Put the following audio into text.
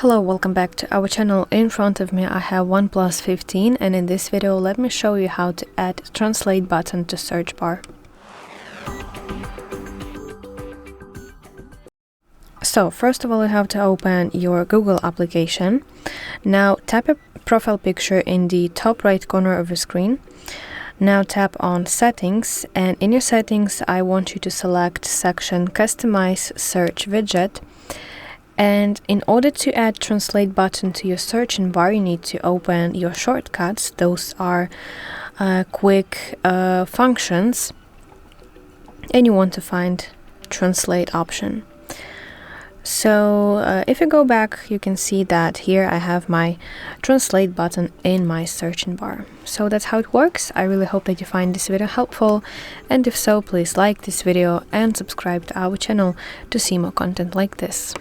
Hello, welcome back to our channel. In front of me I have OnePlus 15, and in this video let me show you how to add translate button to search bar. So first of all, you have to open your Google application. Now tap a profile picture in the top right corner of the screen. Now tap on Settings, and in your settings I want you to select section Customize Search Widget. And in order to add translate button to your searching bar, you need to open your shortcuts. Those are quick functions, and you want to find translate option. So if you go back, you can see that here I have my translate button in my searching bar. So that's how it works. I really hope that you find this video helpful, and if so, please like this video and subscribe to our channel to see more content like this.